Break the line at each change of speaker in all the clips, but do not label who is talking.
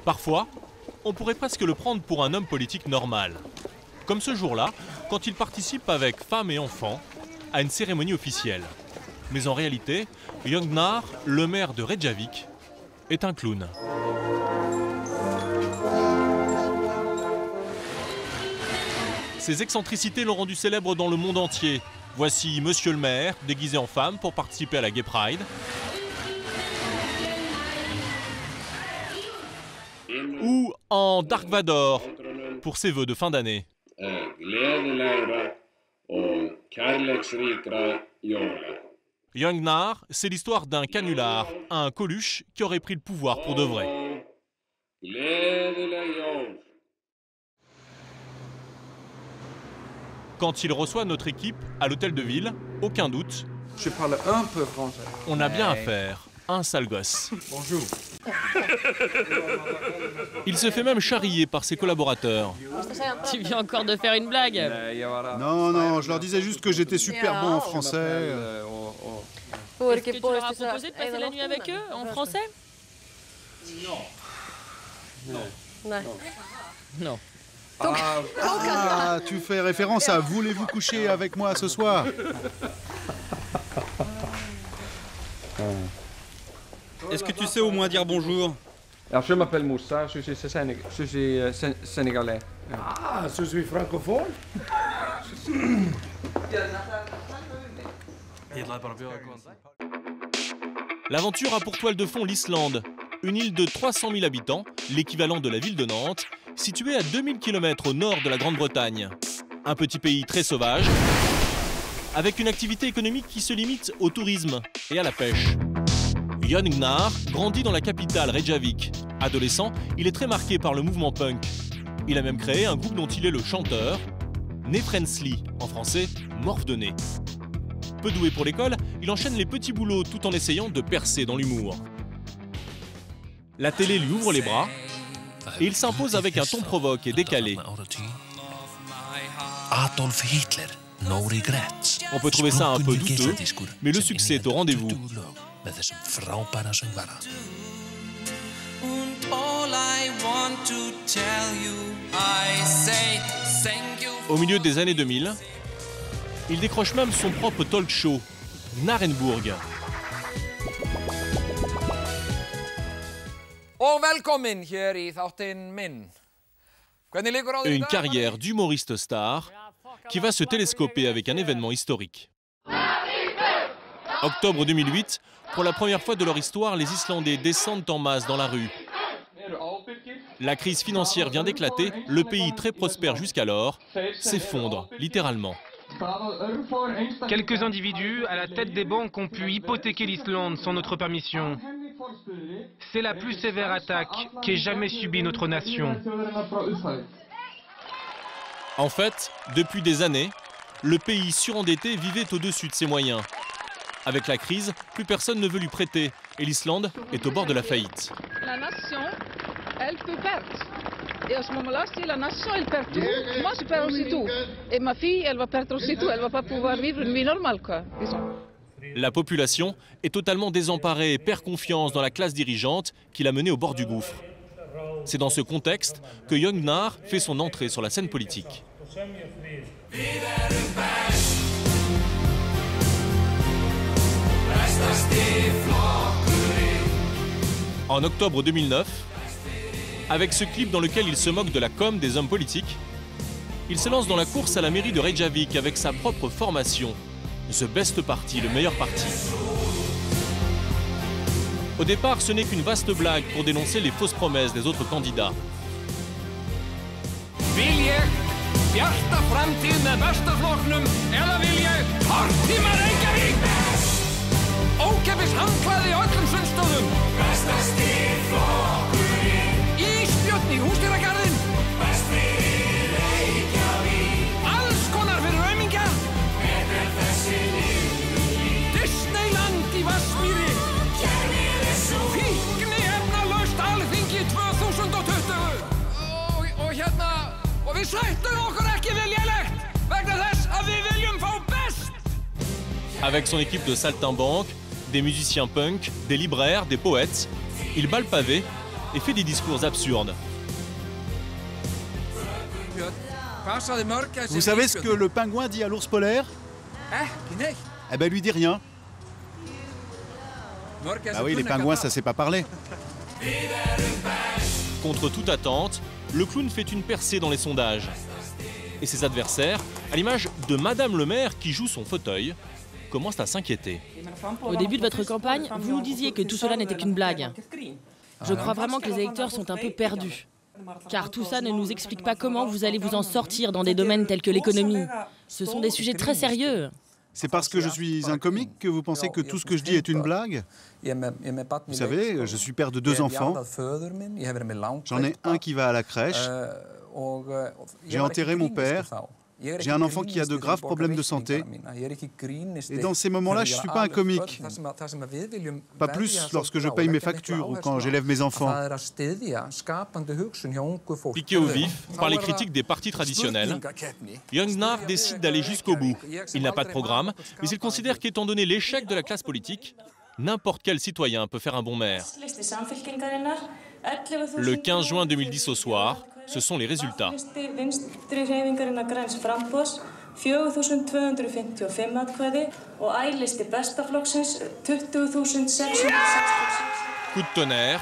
Parfois, on pourrait presque le prendre pour un homme politique normal. Comme ce jour-là, quand il participe avec femmes et enfants à une cérémonie officielle. Mais en réalité, Jagnar, le maire de Reykjavik, est un clown. Ses excentricités l'ont rendu célèbre dans le monde entier. Voici Monsieur le maire, déguisé en femme pour participer à la Gay Pride. Ou en Dark Vador, pour ses vœux de fin d'année. Jagnar, c'est l'histoire d'un canular, un Coluche qui aurait pris le pouvoir pour de vrai. Quand il reçoit notre équipe à l'hôtel de ville, aucun doute,
je parle un peu français.
On a bien affaire à un sale gosse.
Bonjour.
Il se fait même charrier par ses collaborateurs.
Tu viens encore de faire une blague?
Non, je leur disais juste que j'étais super bon en français.
Est-ce que tu leur as proposé de passer la nuit avec eux, en français? Non.
Ah, tu fais référence à « Voulez-vous coucher avec moi ce soir ?»
Est-ce que tu sais au moins dire bonjour?
Alors, je m'appelle Moussa, je suis sénégalais.
Ah, je suis francophone.
L'aventure a pour toile de fond l'Islande, une île de 300 000 habitants, l'équivalent de la ville de Nantes, située à 2000 km au nord de la Grande-Bretagne. Un petit pays très sauvage, avec une activité économique qui se limite au tourisme et à la pêche. Jagnar grandit dans la capitale Reykjavik. Adolescent, il est très marqué par le mouvement punk. Il a même créé un groupe dont il est le chanteur, Nefrensli, en français, morve de nez. Peu doué pour l'école, il enchaîne les petits boulots tout en essayant de percer dans l'humour. La télé lui ouvre les bras et il s'impose avec un ton provoque et décalé.
Adolf Hitler, no regrets.
On peut trouver ça un peu douteux, mais le succès est au rendez-vous. Au milieu des années 2000, il décroche même son propre talk show, Narenburg. Une carrière d'humoriste star qui va se télescoper avec un événement historique. Octobre 2008, pour la première fois de leur histoire, les Islandais descendent en masse dans la rue. La crise financière vient d'éclater, le pays très prospère jusqu'alors s'effondre littéralement.
Quelques individus à la tête des banques ont pu hypothéquer l'Islande sans notre permission. C'est la plus sévère attaque qu'ait jamais subie notre nation.
En fait, depuis des années, le pays surendetté vivait au-dessus de ses moyens. Avec la crise, plus personne ne veut lui prêter et l'Islande est au bord de la faillite.
La nation, elle peut perdre. Et à ce moment-là, si la nation, elle perd tout, moi je perds aussi tout. Et ma fille, elle va perdre aussi tout. Elle ne va pas pouvoir vivre une vie normale, quoi, disons.
La population est totalement désemparée et perd confiance dans la classe dirigeante qui l'a menée au bord du gouffre. C'est dans ce contexte que Jagnar fait son entrée sur la scène politique. En octobre 2009, avec ce clip dans lequel il se moque de la com des hommes politiques, il se lance dans la course à la mairie de Reykjavik avec sa propre formation, The Best Party, le meilleur parti. Au départ, ce n'est qu'une vaste blague pour dénoncer les fausses promesses des autres candidats. Avec son équipe de saltimbanques, des musiciens punk, des libraires, des poètes, il bat le pavé et fait des discours absurdes.
Vous savez ce que le pingouin dit à l'ours polaire? Eh ben, lui dit rien. Ah oui, les pingouins, ça sait pas parler.
Contre toute attente, le clown fait une percée dans les sondages. Et ses adversaires, à l'image de Madame le maire qui joue son fauteuil, commencent à s'inquiéter.
Au début de votre campagne, vous nous disiez que tout cela n'était qu'une blague. Je crois vraiment que les électeurs sont un peu perdus. Car tout ça ne nous explique pas comment vous allez vous en sortir dans des domaines tels que l'économie. Ce sont des sujets très sérieux.
C'est parce que je suis un comique que vous pensez que tout ce que je dis est une blague? Vous savez, je suis père de 2 enfants. J'en ai un qui va à la crèche. J'ai enterré mon père. J'ai un enfant qui a de graves problèmes de santé. Et dans ces moments-là, je ne suis pas un comique. Pas plus lorsque je paye mes factures ou quand j'élève mes enfants.
Piqué au vif par les critiques des partis traditionnels, Jagnar décide d'aller jusqu'au bout. Il n'a pas de programme, mais il considère qu'étant donné l'échec de la classe politique, n'importe quel citoyen peut faire un bon maire. Le 15 juin 2010 au soir, ce sont les résultats. Coup de tonnerre,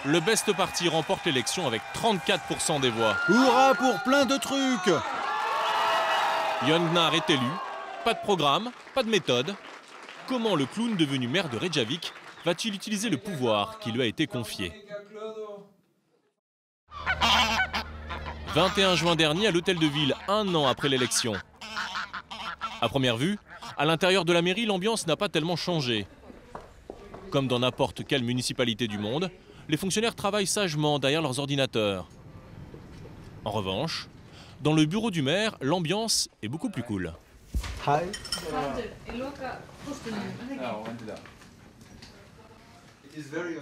le Best Party remporte l'élection avec 34% des voix.
Hurrah pour plein de trucs!
Jagnar est élu, pas de programme, pas de méthode. Comment le clown devenu maire de Reykjavik va-t-il utiliser le pouvoir qui lui a été confié? 21 juin dernier à l'hôtel de ville, 1 an après l'élection. À première vue, à l'intérieur de la mairie, l'ambiance n'a pas tellement changé. Comme dans n'importe quelle municipalité du monde, les fonctionnaires travaillent sagement derrière leurs ordinateurs. En revanche, dans le bureau du maire, l'ambiance est beaucoup plus cool.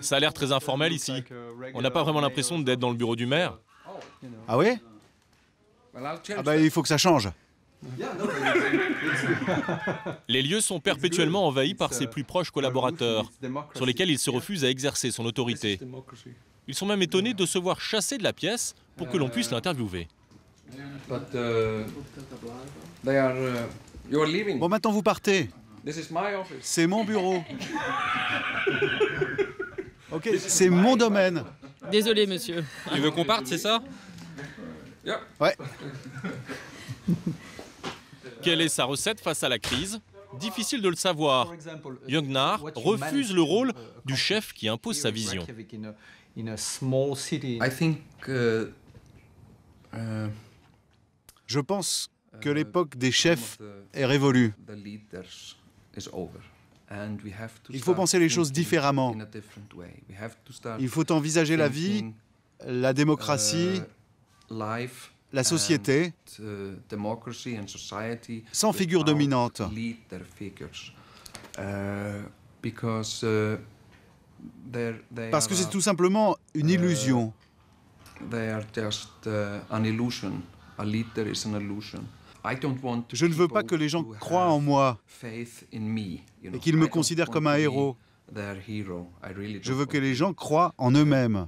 Ça a l'air très informel ici. On n'a pas vraiment l'impression d'être dans le bureau du maire.
Ah oui? Ah bah il faut que ça change.
Les lieux sont perpétuellement envahis par ses plus proches collaborateurs, sur lesquels il se refuse à exercer son autorité. Ils sont même étonnés de se voir chasser de la pièce pour que l'on puisse l'interviewer.
Bon, maintenant vous partez. C'est mon bureau. Ok, c'est mon domaine.
Désolé, monsieur.
Tu veux qu'on parte, c'est ça?
Ouais.
Quelle est sa recette face à la crise? Difficile de le savoir. Jagnar refuse le rôle du chef qui impose sa vision.
Je pense que l'époque des chefs est révolue. Il faut penser les choses différemment. Il faut envisager la vie, la démocratie, la société, sans figure dominante. Parce que c'est tout simplement une illusion. Je ne veux pas que les gens croient en moi et qu'ils me considèrent comme un héros. Je veux que les gens croient en eux-mêmes.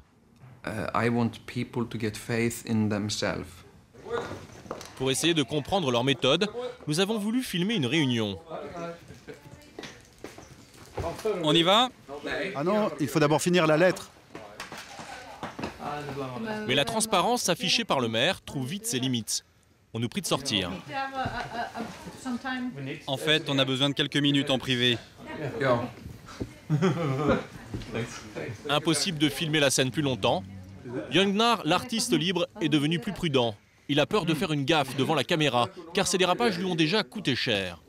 Pour essayer de comprendre leur méthode, nous avons voulu filmer une réunion.
On y va?
Ah non, il faut d'abord finir la lettre.
Mais la transparence affichée par le maire trouve vite ses limites. On nous prie de sortir.
En fait, on a besoin de quelques minutes en privé.
Impossible de filmer la scène plus longtemps. Jagnar, l'artiste libre, est devenu plus prudent. Il a peur de faire une gaffe devant la caméra, car ses dérapages lui ont déjà coûté cher.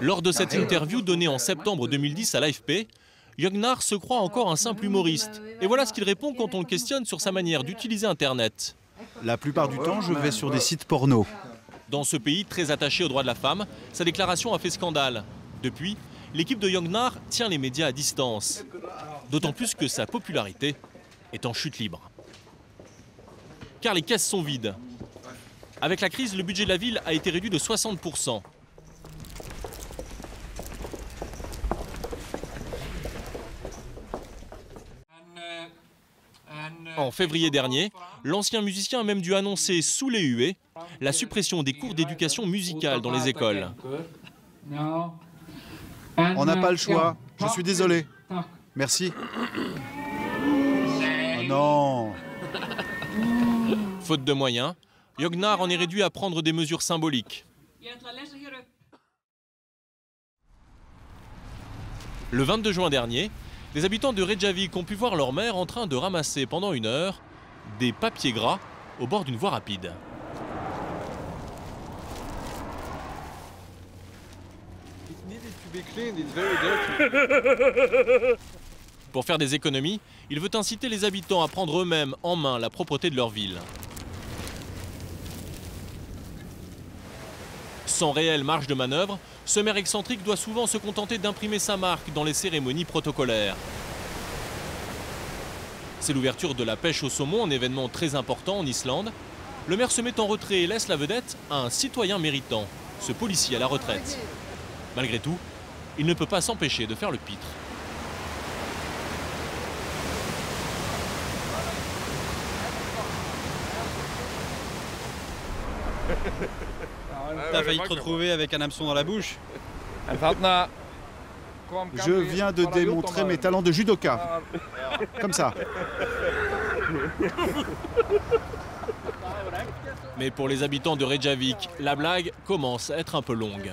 Lors de cette interview donnée en septembre 2010 à l'AFP, Jagnar se croit encore un simple humoriste. Et voilà ce qu'il répond quand on le questionne sur sa manière d'utiliser Internet.
La plupart du temps, je vais sur des sites porno.
Dans ce pays très attaché aux droits de la femme, sa déclaration a fait scandale. Depuis, l'équipe de Jagnar tient les médias à distance. D'autant plus que sa popularité est en chute libre. Car les caisses sont vides. Avec la crise, le budget de la ville a été réduit de 60%. En février dernier, l'ancien musicien a même dû annoncer sous les huées la suppression des cours d'éducation musicale dans les écoles.
On n'a pas le choix. Je suis désolé. Merci. Oh non.
Faute de moyens, Jognar en est réduit à prendre des mesures symboliques. Le 22 juin dernier, des habitants de Reykjavik ont pu voir leur maire en train de ramasser pendant 1 heure des papiers gras au bord d'une voie rapide. Pour faire des économies, il veut inciter les habitants à prendre eux-mêmes en main la propreté de leur ville. Sans réelle marge de manœuvre, ce maire excentrique doit souvent se contenter d'imprimer sa marque dans les cérémonies protocolaires. C'est l'ouverture de la pêche au saumon, un événement très important en Islande. Le maire se met en retrait et laisse la vedette à un citoyen méritant, ce policier à la retraite. Malgré tout, il ne peut pas s'empêcher de faire le pitre.
T'as failli te retrouver avec un hameçon dans la bouche.
Je viens de démontrer mes talents de judoka. Comme ça.
Mais pour les habitants de Reykjavik, la blague commence à être un peu longue.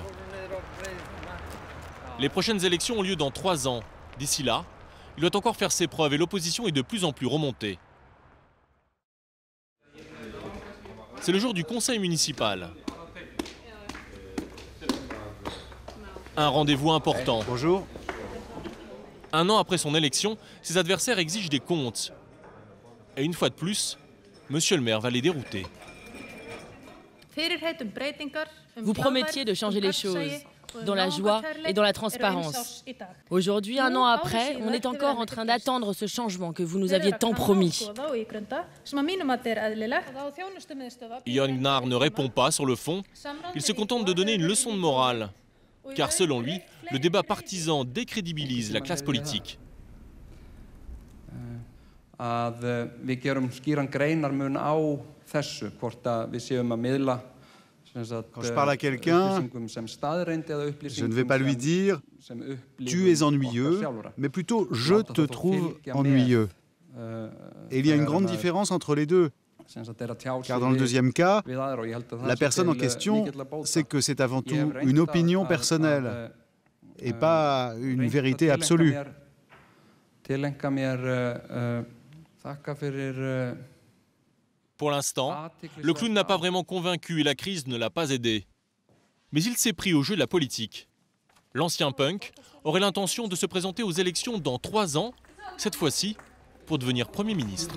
Les prochaines élections ont lieu dans 3 ans. D'ici là, il doit encore faire ses preuves et l'opposition est de plus en plus remontée. C'est le jour du conseil municipal. Un rendez-vous important.
Bonjour.
1 an après son élection, ses adversaires exigent des comptes. Et une fois de plus, monsieur le maire va les dérouter.
Vous promettiez de changer les choses, dans la joie et dans la transparence. Aujourd'hui, 1 an après, on est encore en train d'attendre ce changement que vous nous aviez tant promis.
Jognar ne répond pas sur le fond. Il se contente de donner une leçon de morale. Car selon lui, le débat partisan décrédibilise la classe politique.
Quand
je parle à quelqu'un, je ne vais pas lui dire « tu es ennuyeux », mais plutôt « je te trouve ennuyeux ». Et il y a une grande différence entre les deux. Car dans le deuxième cas, la personne en question sait que c'est avant tout une opinion personnelle et pas une vérité absolue.
Pour l'instant, le clown n'a pas vraiment convaincu et la crise ne l'a pas aidé. Mais il s'est pris au jeu de la politique. L'ancien punk aurait l'intention de se présenter aux élections dans 3 ans, cette fois-ci pour devenir Premier ministre.